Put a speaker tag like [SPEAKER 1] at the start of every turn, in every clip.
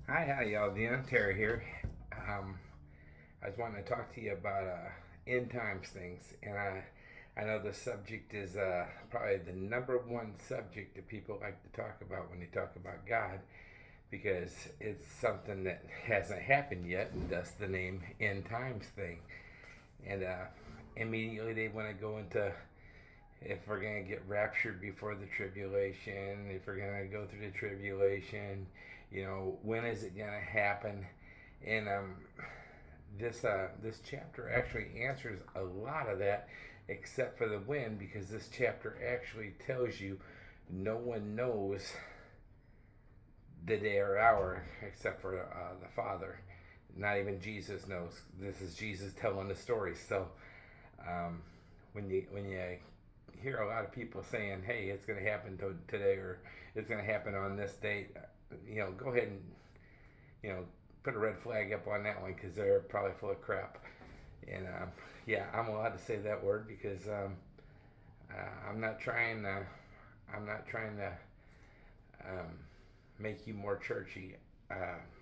[SPEAKER 1] Hi, how y'all doing? Terry here. Um, I was wanting to talk to you about end times things, and I know the subject is probably the number one subject that people like to talk about when they talk about God, because it's something that hasn't happened yet, and thus the name end times thing. And immediately they want to go into if we're going to get raptured before the tribulation, if we're going to go through the tribulation, when is it going to happen? And this chapter actually answers a lot of that, except for the when, because this chapter actually tells you no one knows the day or hour except for the Father. Not even Jesus knows. This is Jesus telling the story. So um, when you hear a lot of people saying, "Hey, it's going to happen today," or "It's going to happen on this date," go ahead and you know put a red flag up on that one because they're probably full of crap. And yeah, I'm allowed to say that word because I'm not trying to. I'm not trying to um, make you more churchy.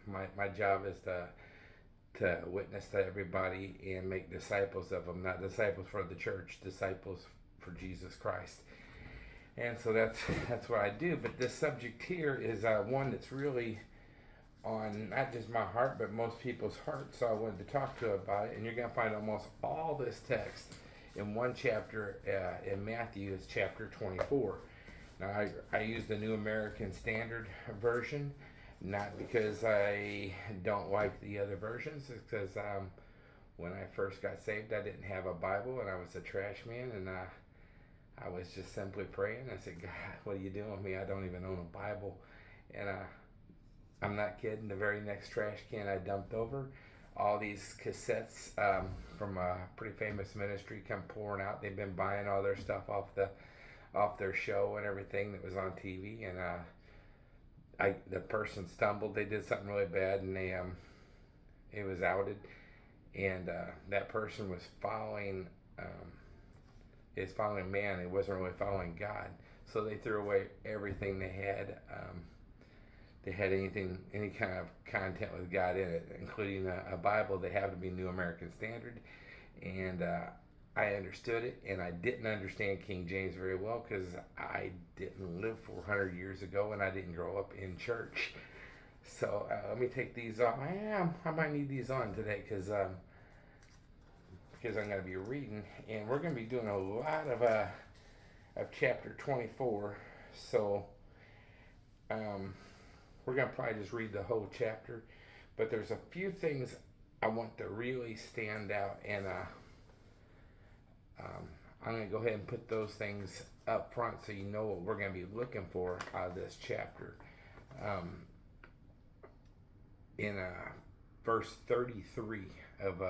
[SPEAKER 1] My job is to witness to everybody and make disciples of them, not disciples for the church, disciples for Jesus Christ. And so that's what I do. But this subject here is one that's really on not just my heart, but most people's hearts. So I wanted to talk to you about it. And you're going to find almost all this text in one chapter in Matthew. It's chapter 24. Now, I use the New American Standard Version, not because I don't like the other versions, it's because when I first got saved, I didn't have a Bible and I was a trash man, and I was just simply praying. I said, God, what are you doing with me? I don't even own a Bible. And I'm not kidding. The very next trash can I dumped over, all these cassettes from a pretty famous ministry come pouring out. They've been buying all their stuff off their show and everything that was on TV, and the person stumbled. They did something really bad, and it was outed. And that person was following is following man. It wasn't really following God. So they threw away everything they had. They had any kind of content with God in it, including a Bible. They have to be New American Standard, and I understood it, and I didn't understand King James very well because I didn't live 400 years ago, and I didn't grow up in church. So let me take these off. I might need these on today because I'm going to be reading, and we're going to be doing a lot of chapter 24. So um, we're going to probably just read the whole chapter, but there's a few things I want to really stand out, and um, I'm going to go ahead and put those things up front so you know what we're going to be looking for out of this chapter. Um, in verse 33 of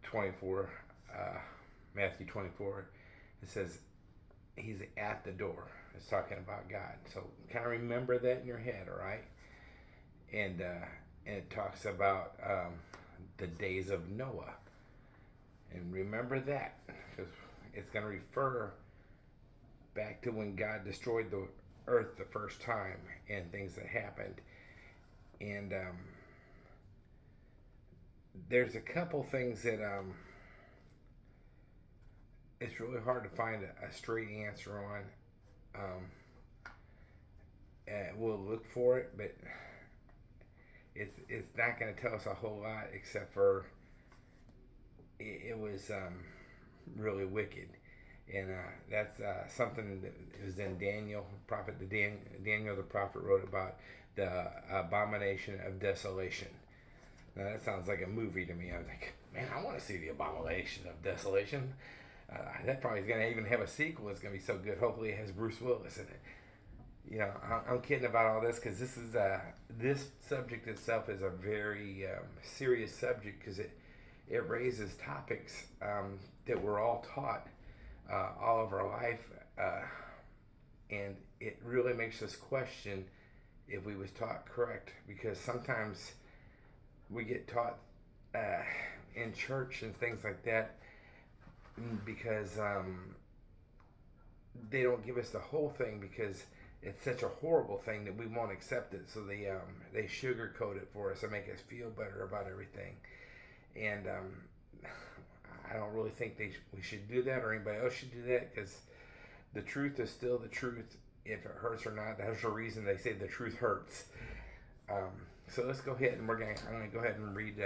[SPEAKER 1] 24, uh, Matthew 24, it says, He's at the door. It's talking about God. So kind of remember that in your head, all right? And it talks about the days of Noah. And remember that because it's going to refer back to when God destroyed the earth the first time and things that happened. And there's a couple things that it's really hard to find a straight answer on. We'll look for it, but it's not going to tell us a whole lot except for it was really wicked, and that's something that was in Daniel. Daniel the prophet wrote about the abomination of desolation. Now that sounds like a movie to me. I was like, man, I want to see the abomination of desolation. That probably is going to even have a sequel. It's going to be so good. Hopefully, it has Bruce Willis in it. I'm kidding about all this because this subject itself is a very serious subject because it raises topics that we're all taught all of our life, and it really makes us question if we was taught correct because sometimes we get taught uh, in church and things like that because they don't give us the whole thing because it's such a horrible thing that we won't accept it. So they sugarcoat it for us and make us feel better about everything. And I don't really think we should do that, or anybody else should do that, because the truth is still the truth. If it hurts or not, that's the reason they say the truth hurts. So let's go ahead and I'm gonna go ahead and read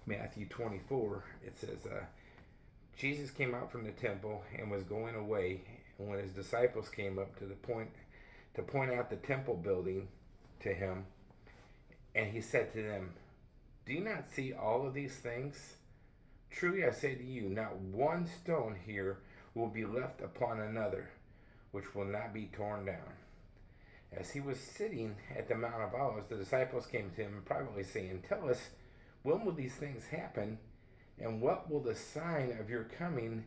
[SPEAKER 1] Matthew 24. It says, Jesus came out from the temple and was going away, and when his disciples came up to point out the temple building to him, and he said to them, "Do you not see all of these things? Truly I say to you, not one stone here will be left upon another, which will not be torn down." As he was sitting at the Mount of Olives, the disciples came to him privately, saying, "Tell us, when will these things happen? And what will the sign of your coming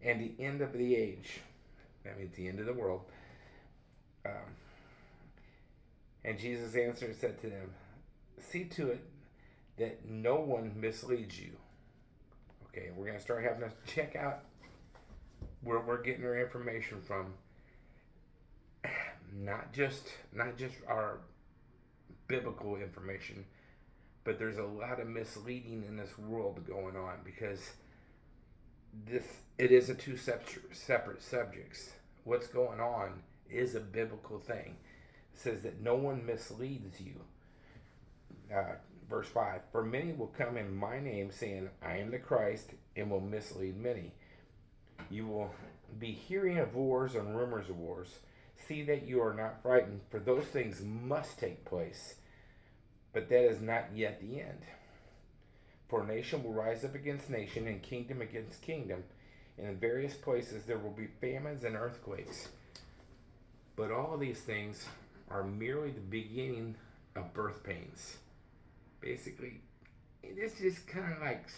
[SPEAKER 1] and the end of the age?" That means the end of the world. And Jesus answered and said to them, "See to it that no one misleads you." Okay, we're going to start having to check out where we're getting our information from. Not just our biblical information, but there's a lot of misleading in this world going on, because it isn't two separate subjects. What's going on is a biblical thing. It says that no one misleads you. Verse 5, "For many will come in my name, saying, 'I am the Christ,' and will mislead many. You will be hearing of wars and rumors of wars. See that you are not frightened, for those things must take place, but that is not yet the end. For nation will rise up against nation, and kingdom against kingdom, and in various places there will be famines and earthquakes. But all of these things are merely the beginning of birth pains." Basically, it's just kind of like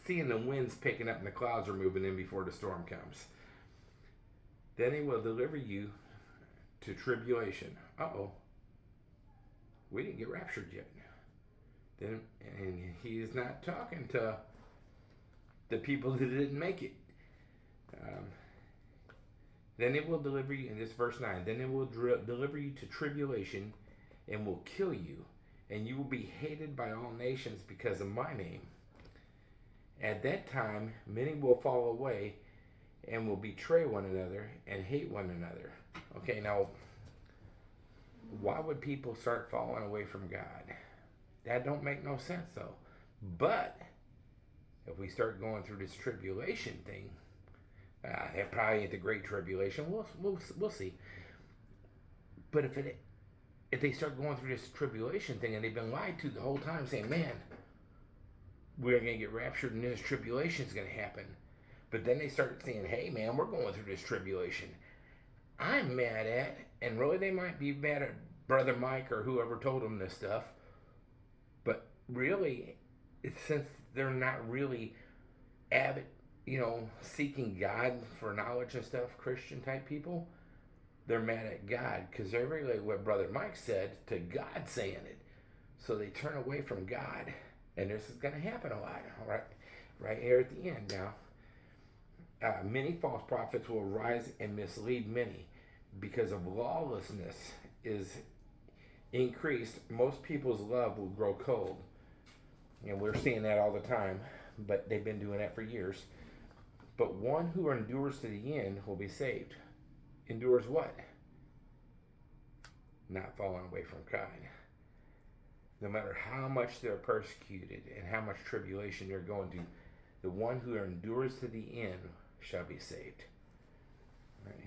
[SPEAKER 1] seeing the winds picking up and the clouds are moving in before the storm comes. "Then he will deliver you to tribulation." We didn't get raptured yet. And he is not talking to the people that didn't make it. "Then it will deliver you," in this verse 9, "then it will deliver you to tribulation and will kill you, and you will be hated by all nations because of my name. At that time, many will fall away and will betray one another and hate one another." Okay, now, why would people start falling away from God? That don't make no sense, though. But if we start going through this tribulation thing, it probably ain't the great tribulation. We'll see. But if they start going through this tribulation thing and they've been lied to the whole time, saying, "Man, we're going to get raptured and this tribulation is going to happen," but then they start saying, "Hey, man, we're going through this tribulation," I'm mad at, and really they might be mad at Brother Mike or whoever told them this stuff, but really, since they're not really avid, seeking God for knowledge and stuff, Christian type people, they're mad at God because they relate what Brother Mike said to God saying it. So they turn away from God. And this is going to happen a lot, all right here at the end now. "Many false prophets will rise and mislead many. Because of lawlessness is increased, most people's love will grow cold." And we're seeing that all the time, but they've been doing that for years. "But one who endures to the end will be saved." Endures what? Not falling away from God. No matter how much they're persecuted and how much tribulation they're going through, the one who endures to the end shall be saved.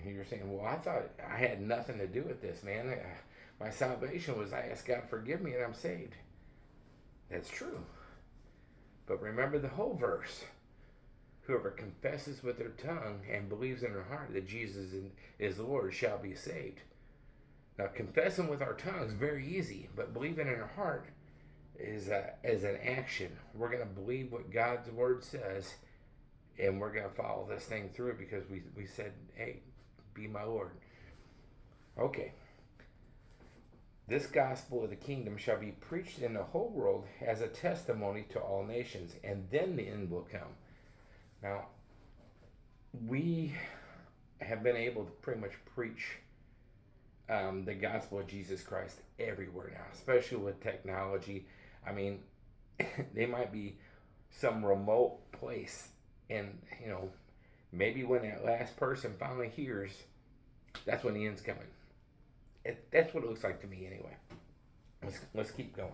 [SPEAKER 1] And you're saying, "Well, I thought I had nothing to do with this, man. My salvation was I asked God to forgive me and I'm saved." That's true. But remember the whole verse. "Whoever confesses with their tongue and believes in their heart that Jesus is Lord shall be saved." Now, confessing with our tongue is very easy, but believing in our heart is an action. We're going to believe what God's word says, and we're going to follow this thing through because we said, "Hey, be my Lord." Okay. "This gospel of the kingdom shall be preached in the whole world as a testimony to all nations, and then the end will come." Now, we have been able to pretty much preach the gospel of Jesus Christ everywhere now, especially with technology. I mean, they might be some remote place, and maybe when that last person finally hears, that's when the end's coming. That's what it looks like to me, anyway. Let's keep going.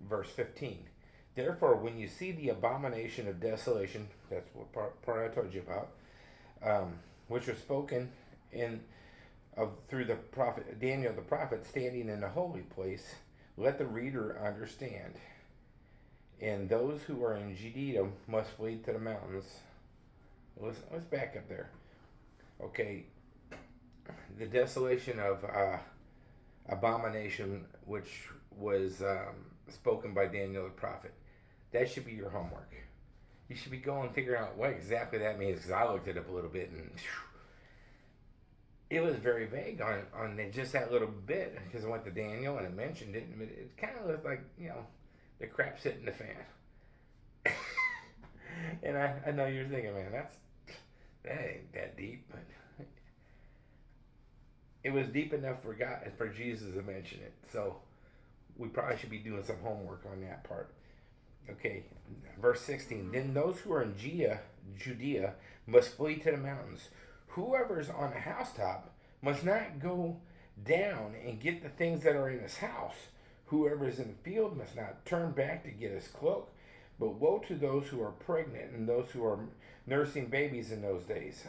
[SPEAKER 1] Verse 15. Therefore, when you see the abomination of desolation, that's what part I told you about, which was spoken through the prophet Daniel the prophet, standing in the holy place, let the reader understand. And those who are in Judea must flee to the mountains. Let's back up there. Okay, the desolation of abomination, which was spoken by Daniel the prophet. That should be your homework. You should be going figuring out what exactly that means, because I looked it up a little bit, and it was very vague on just that little bit, because I went to Daniel and it mentioned it, and it kind of looked like, the crap's hitting the fan. And I know you're thinking, man, that ain't that deep, but it was deep enough for Jesus to mention it. So we probably should be doing some homework on that part. Okay, verse 16. Then those who are in Judea must flee to the mountains. Whoever's on a housetop must not go down and get the things that are in his house. Whoever is in the field must not turn back to get his cloak. But woe to those who are pregnant and those who are nursing babies in those days.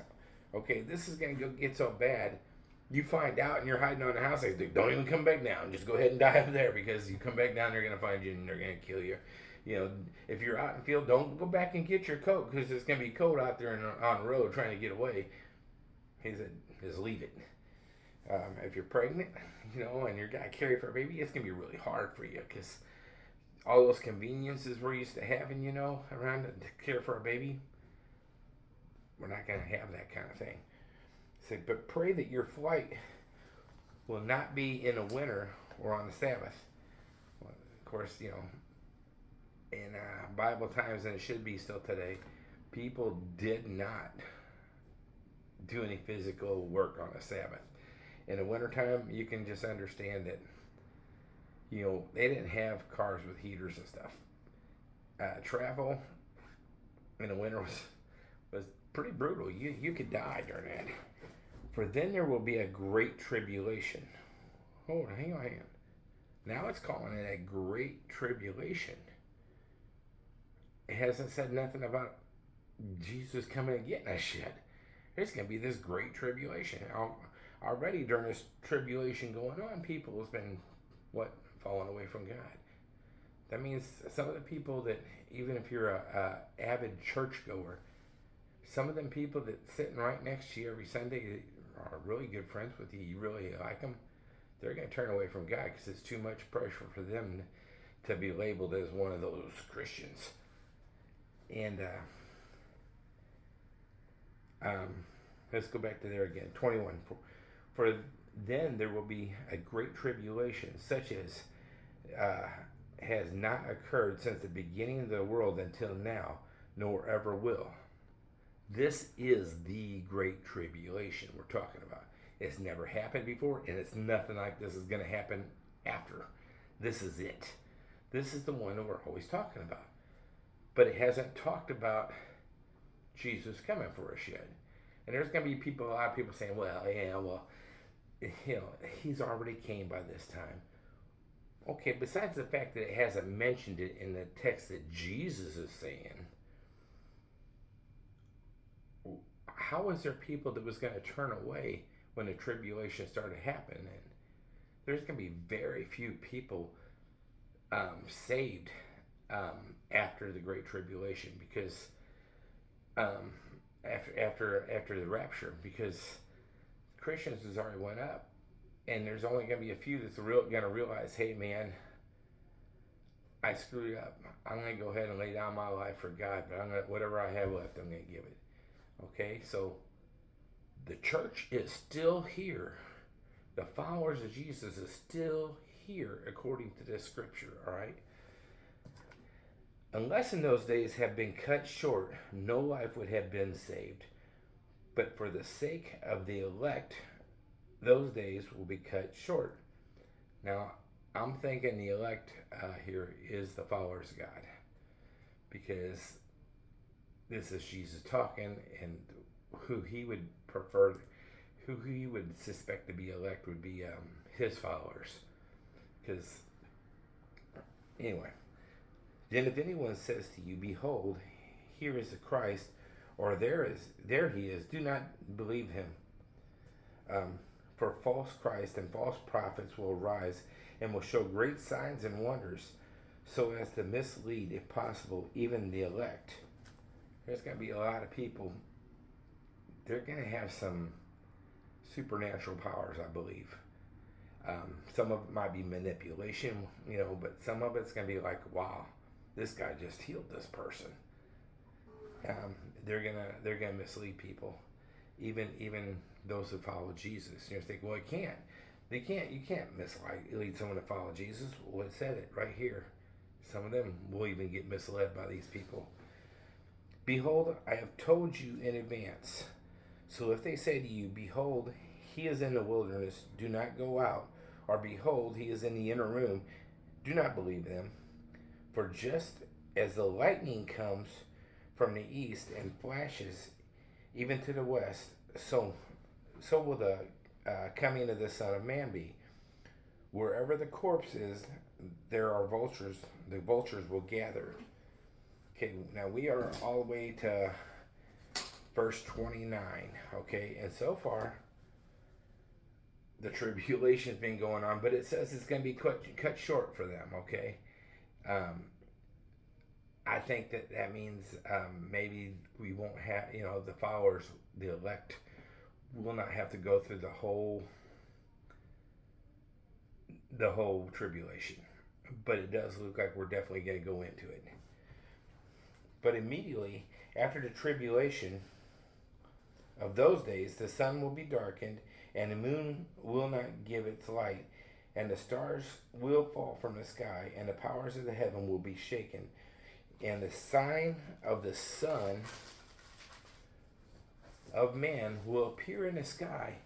[SPEAKER 1] Okay, this is going to get so bad. You find out and you're hiding on the house. Like, don't even come back down. Just go ahead and die up there, because you come back down, they're going to find you and they're going to kill you. If you're out in the field, don't go back and get your coat, because it's going to be cold out there on the road trying to get away. He said, just leave it. If you're pregnant, and you're going to carry for a baby, it's going to be really hard for you, because all those conveniences we're used to having, around to care for a baby, we're not going to have that kind of thing. So, but pray that your flight will not be in the winter or on the Sabbath. Well, of course, in Bible times, and it should be still today, people did not do any physical work on a Sabbath. In the wintertime, you can just understand that, they didn't have cars with heaters and stuff. Travel in the winter was pretty brutal. You could die during that. For then there will be a great tribulation. Oh, hang on. Now it's calling it a great tribulation. It hasn't said nothing about Jesus coming and getting us yet. There's going to be this great tribulation. Already during this tribulation going on, people has been, falling away from God. That means some of the people that, even if you're a avid churchgoer, some of them people that sitting right next to you every Sunday are really good friends with you, you really like them, they're going to turn away from God, because it's too much pressure for them to be labeled as one of those Christians. And let's go back to there again. 21. For then there will be a great tribulation, such as has not occurred since the beginning of the world until now, nor ever will. This is the great tribulation we're talking about. It's never happened before, and it's nothing like this is going to happen after. This is it. This is the one that we're always talking about. But it hasn't talked about Jesus coming for us yet. And there's going to be a lot of people saying, he's already came by this time. Okay, besides the fact that it hasn't mentioned it in the text that Jesus is saying, how is there people that was going to turn away when the tribulation started happening? And there's going to be very few people saved after the Great Tribulation, because after the rapture, because Christians has already went up, and there's only going to be a few that's going to realize, hey man, I screwed up. I'm going to go ahead and lay down my life for God, but whatever I have left, I'm going to give it. Okay, so the church is still here. The followers of Jesus is still here according to this scripture, all right? Unless in those days have been cut short, no life would have been saved. But for the sake of the elect, those days will be cut short. Now, I'm thinking the elect here is the followers of God, because this is Jesus talking, and who he would prefer, who he would suspect to be elect would be his followers. Because, anyway, then if anyone says to you, behold, here is the Christ, or there he is, do not believe him. For false Christ and false prophets will arise and will show great signs and wonders, so as to mislead, if possible, even the elect. There's going to be a lot of people. They're going to have some supernatural powers, I believe. Some of it might be manipulation, but some of it's going to be like, wow, this guy just healed this person. They're gonna mislead people, even those who follow Jesus. You think, well, you can't mislead someone to follow Jesus. Well, it said it right here. Some of them will even get misled by these people. Behold, I have told you in advance. So if they say to you, behold, he is in the wilderness, do not go out. Or behold, he is in the inner room, do not believe them. For just as the lightning comes from the east and flashes even to the west, so will the coming of the Son of Man be. Wherever the corpse is, there are vultures. The vultures will gather. Okay, now we are all the way to verse 29. Okay, and so far the tribulation's been going on, but it says it's going to be cut short for them. Okay, I think that means maybe we won't have, the followers, the elect, will not have to go through the whole tribulation. But it does look like we're definitely going to go into it. But immediately after the tribulation of those days, the sun will be darkened, and the moon will not give its light, and the stars will fall from the sky, and the powers of the heaven will be shaken. And the sign of the Son of Man will appear in the sky,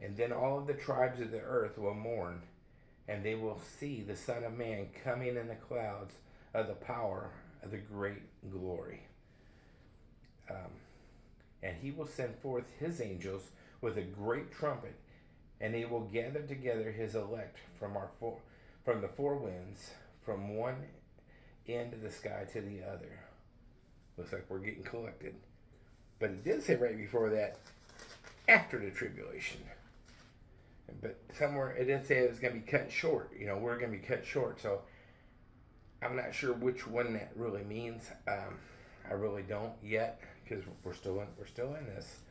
[SPEAKER 1] and then all of the tribes of the earth will mourn, and they will see the Son of Man coming in the clouds of the power of the great glory. And he will send forth his angels with a great trumpet, and they will gather together his elect from the four winds, from one end of the sky to the other. Looks like we're getting collected. But it did say right before that, after the tribulation. But somewhere it did say it was going to be cut short. We're going to be cut short. So I'm not sure which one that really means. I really don't yet, because we're still in this.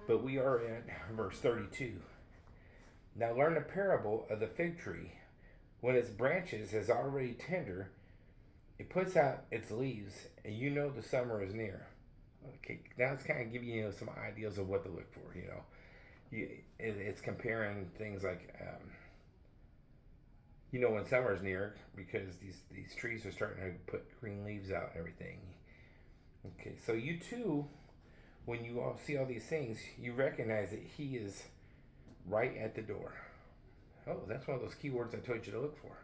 [SPEAKER 1] But we are in verse 32. Now learn the parable of the fig tree. When its branches is already tender, it puts out its leaves, and the summer is near. Okay, now it's kind of giving you some ideas of what to look for. It's comparing things like, when summer's near, because these trees are starting to put green leaves out and everything. Okay, so you too, when you all see all these things, you recognize that he is right at the door. Oh, that's one of those keywords I told you to look for.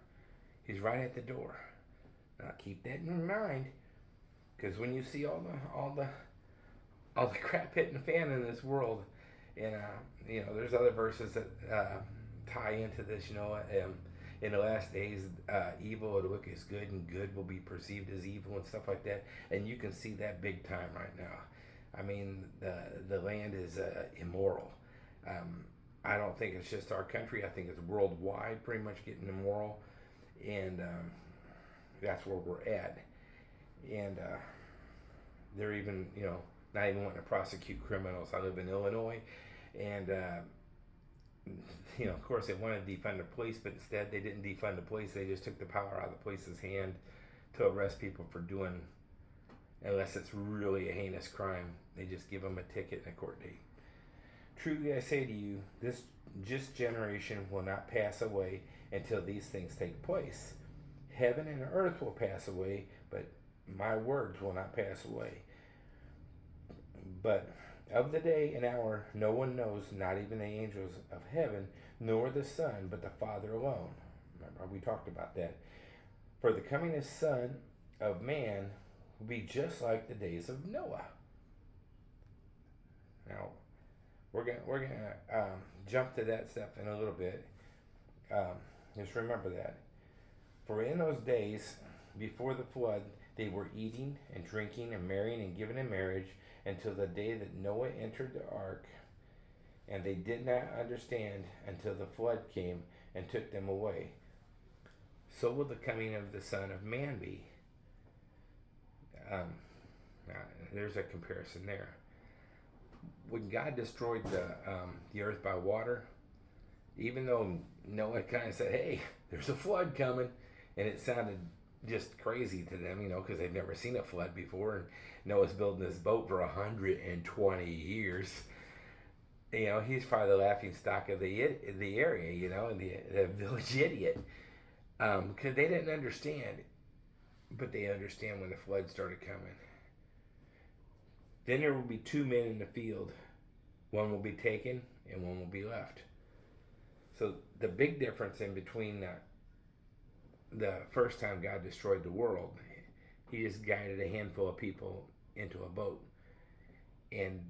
[SPEAKER 1] He's right at the door. Now keep that in mind, because when you see all the crap hitting the fan in this world, and there's other verses that tie into this. In the last days, evil will look as good, and good will be perceived as evil, and stuff like that. And you can see that big time right now. I mean, the land is immoral. I don't think it's just our country. I think it's worldwide, pretty much getting immoral, and that's where we're at. And they're even, not even wanting to prosecute criminals. I live in Illinois, and of course they wanted to defund the police, but instead they didn't defund the police. They just took the power out of the police's hand to arrest people for doing, unless it's really a heinous crime, they just give them a ticket and a court date. Truly I say to you, this generation will not pass away until these things take place. Heaven and earth will pass away, but my words will not pass away. But Of the day and hour no one knows, not even the angels of heaven, nor the Son, but the Father alone. Remember, we talked about that. For the coming of Son of Man will be just like the days of Noah. Now, we're gonna jump to that stuff in a little bit. Just remember that. For in those days before the flood, they were eating and drinking and marrying and giving in marriage until the day that Noah entered the ark, and they did not understand until the flood came and took them away. So will the coming of the Son of Man be. Um, there's a comparison there. When God destroyed the earth by water, even though Noah kind of said, "Hey, there's a flood coming," and it sounded just crazy to them, because they've never seen a flood before, and Noah's building this boat for 120 years. He's probably the laughing stock of the area, and the village idiot, because they didn't understand, but they understand when the flood started coming. Then there will be two men in the field. One will be taken and one will be left. So the big difference in between the first time God destroyed the world, he just guided a handful of people into a boat and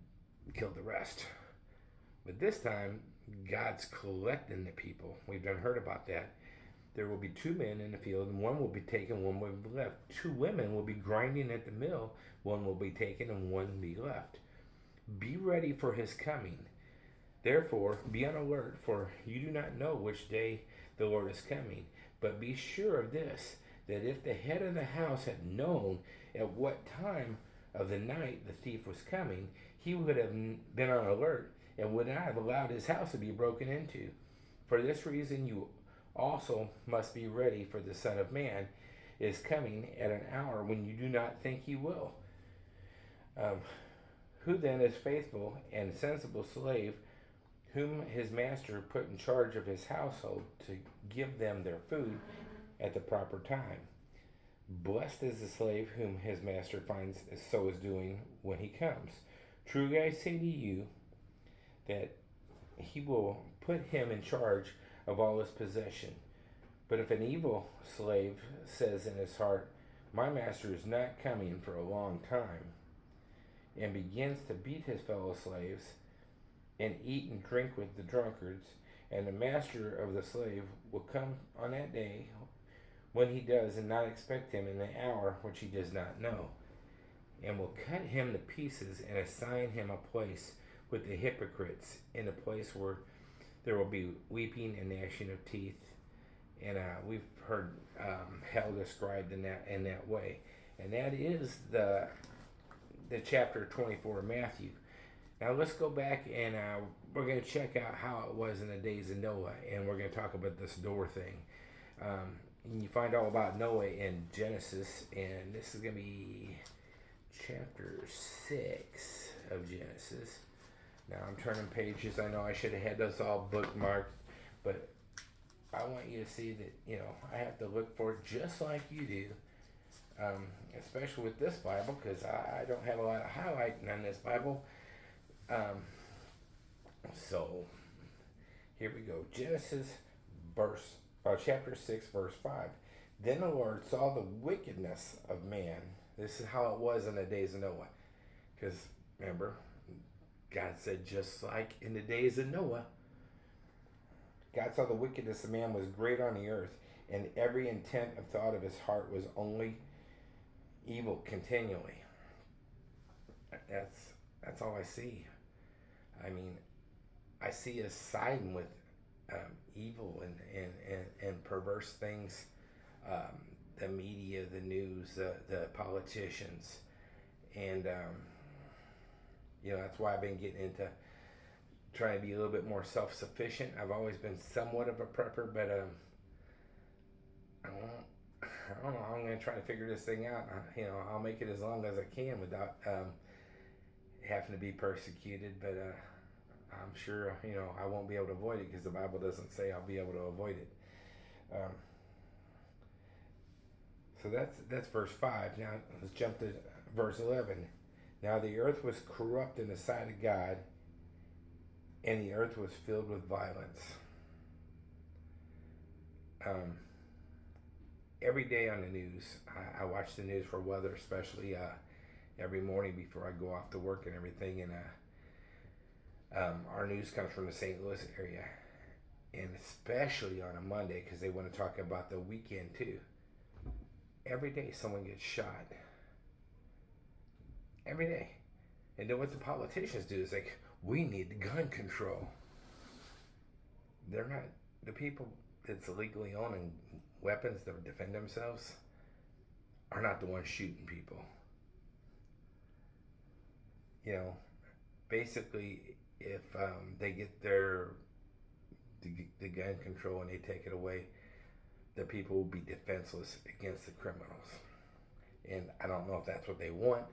[SPEAKER 1] killed the rest. But this time, God's collecting the people. We've done heard about that. There will be two men in the field, and one will be taken, one will be left. Two women will be grinding at the mill, one will be taken, and one will be left. Be ready for his coming. Therefore, be on alert, for you do not know which day the Lord is coming. But be sure of this, that if the head of the house had known at what time of the night the thief was coming, he would have been on alert and would not have allowed his house to be broken into. For this reason, you also must be ready, for the Son of Man is coming at an hour when you do not think he will. Who then is faithful and sensible slave, whom his master put in charge of his household to give them their food at the proper time? Blessed is the slave whom his master finds so is doing when he comes. Truly I say to you that he will put him in charge of all his possession. But if an evil slave says in his heart, my master is not coming for a long time, and begins to beat his fellow slaves, and eat and drink with the drunkards, and the master of the slave will come on that day when he does, and not expect him in the hour which he does not know, and will cut him to pieces and assign him a place with the hypocrites, in a place where there will be weeping and gnashing of teeth. And we've heard hell described in that way, and that is the chapter 24 of Matthew. Now let's go back and we're going to check out how it was in the days of Noah, and we're going to talk about this door thing. And you find all about Noah in Genesis, and this is going to be chapter 6 of Genesis. Now I'm turning pages. I know I should have had those all bookmarked, but I want you to see that, I have to look for it just like you do, especially with this Bible, because I don't have a lot of highlighting on this Bible. So here we go. Genesis chapter 6, verse 5. Then the Lord saw the wickedness of man. This is how it was in the days of Noah. Because remember, God said, just like in the days of Noah, God saw the wickedness of man was great on the earth, and every intent of thought of his heart was only evil continually. That's all I see. I mean, I see us siding with evil and perverse things. The media, the news, the politicians, and that's why I've been getting into trying to be a little bit more self-sufficient. I've always been somewhat of a prepper, but I don't know. I'm going to try to figure this thing out. I'll make it as long as I can without having to be persecuted, but I'm sure I won't be able to avoid it, because the Bible doesn't say I'll be able to avoid it. So that's verse 5. Now let's jump to verse 11. Now the earth was corrupt in the sight of God, and the earth was filled with violence. Every day on the news, I watch the news for weather, especially every morning before I go off to work and everything. And our news comes from the St. Louis area, and especially on a Monday because they want to talk about the weekend too. Every day someone gets shot. Every day. And then what the politicians do is like, we need the gun control. They're not, the people that's illegally owning weapons to defend themselves are not the ones shooting people. You know, basically, if they get the gun control and they take it away, the people will be defenseless against the criminals. And I don't know if that's what they want,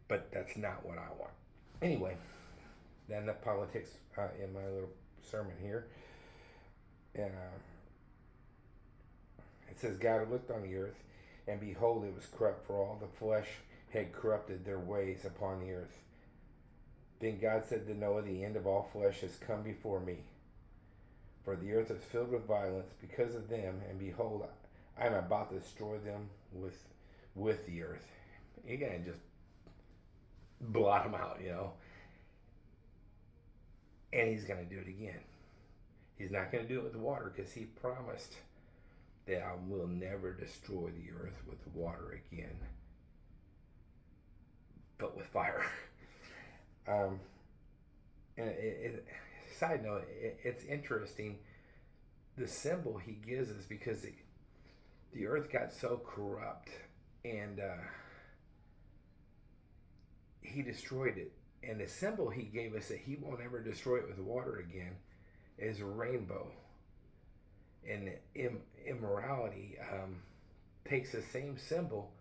[SPEAKER 1] but that's not what I want. Anyway, then the politics in my little sermon here. It says, God looked on the earth, and behold, it was corrupt, for all the flesh had corrupted their ways upon the earth. Then God said to Noah, the end of all flesh has come before me, for the earth is filled with violence because of them, and behold, I am about to destroy them with the earth. You're going to just blot them out, you know. And he's going to do it again. He's not going to do it with the water because he promised that I will never destroy the earth with water again, but with fire. Side note, it's interesting. The symbol he gives us because the earth got so corrupt and he destroyed it. And the symbol he gave us that he won't ever destroy it with water again is a rainbow. And immorality takes the same symbol,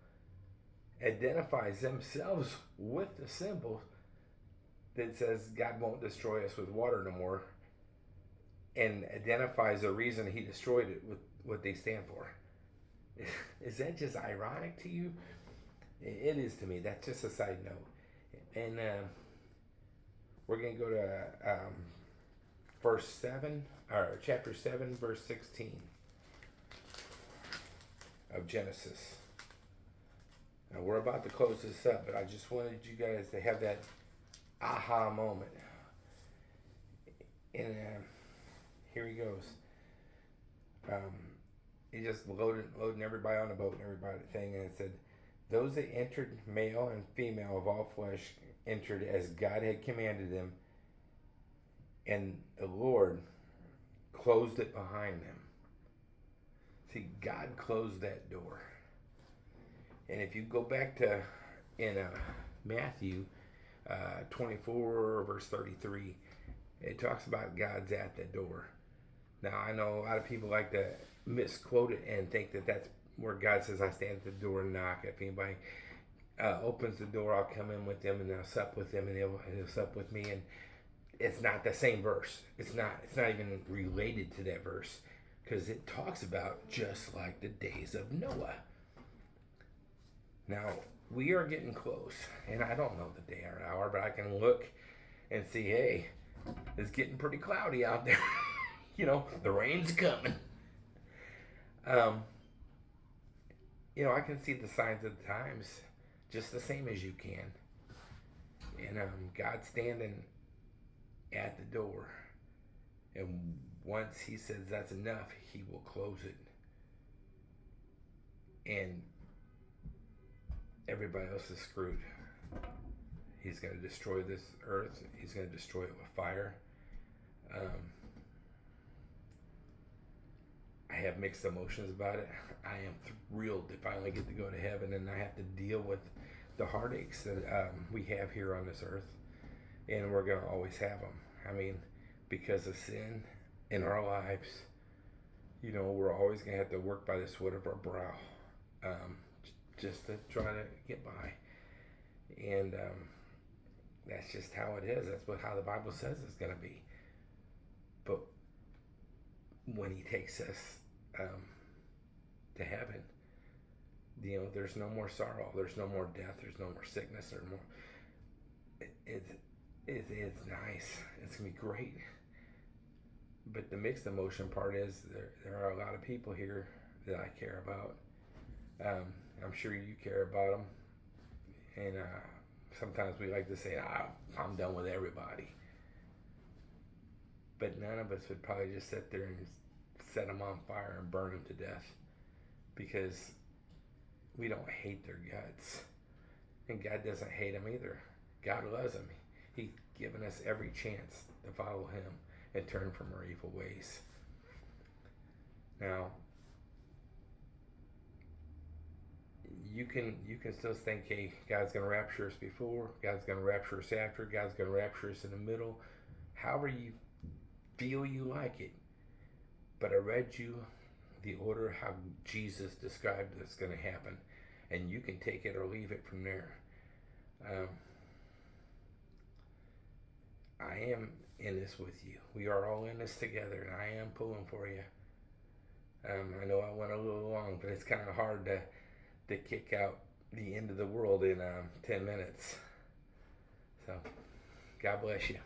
[SPEAKER 1] identifies themselves with the symbol that says God won't destroy us with water no more, and identifies the reason he destroyed it with what they stand for. Is that just ironic to you? It is to me. That's just a side note. And we're going to go to verse 7, or chapter 7, verse 16 of Genesis. Now we're about to close this up, but I just wanted you guys to have that aha moment. And here he goes. He just loading everybody on the boat and everybody thing, and it said, those that entered, male and female of all flesh, entered as God had commanded them, and the Lord closed it behind them. See, God closed that door. And if you go back to in Matthew 24 verse 33, it talks about God's at the door. Now I know a lot of people like to misquote it and think that that's where God says, I stand at the door and knock. If anybody opens the door, I'll come in with them and I'll sup with them and he'll sup with me. And it's not the same verse. It's not even related to that verse, because it talks about just like the days of Noah. Now, we are getting close, and I don't know the day or hour, but I can look and see, hey, it's getting pretty cloudy out there. You know, the rain's coming. You know, I can see the signs of the times just the same as you can. And God's standing at the door. And once he says that's enough, he will close it. And everybody else is screwed. He's going to destroy this earth. He's going to destroy it with fire. I have mixed emotions about it. I am thrilled to finally get to go to heaven, and I have to deal with the heartaches that we have here on this earth, and we're going to always have them. I mean, because of sin in our lives, you know, we're always going to have to work by the sweat of our brow, just to try to get by. And that's just how it is. That's how the Bible says it's going to be. But when he takes us to heaven, There's no more sorrow, there's no more death, there's no more sickness, or more. It's nice. It's gonna be great. But the mixed emotion part is there are a lot of people here that I care about. I'm sure you care about them, and sometimes we like to say, I'm done with everybody. But none of us would probably just sit there and set them on fire and burn them to death, because we don't hate their guts. And God doesn't hate them either. God loves them. He's given us every chance to follow Him and turn from our evil ways. Now, you can still think, hey, God's going to rapture us before, God's going to rapture us after, God's going to rapture us in the middle. However you feel you like it. But I read you the order how Jesus described it's going to happen, and you can take it or leave it from there. I am in this with you. We are all in this together, and I am pulling for you. I know I went a little long, but it's kind of hard to kick out the end of the world in 10 minutes. So, God bless you.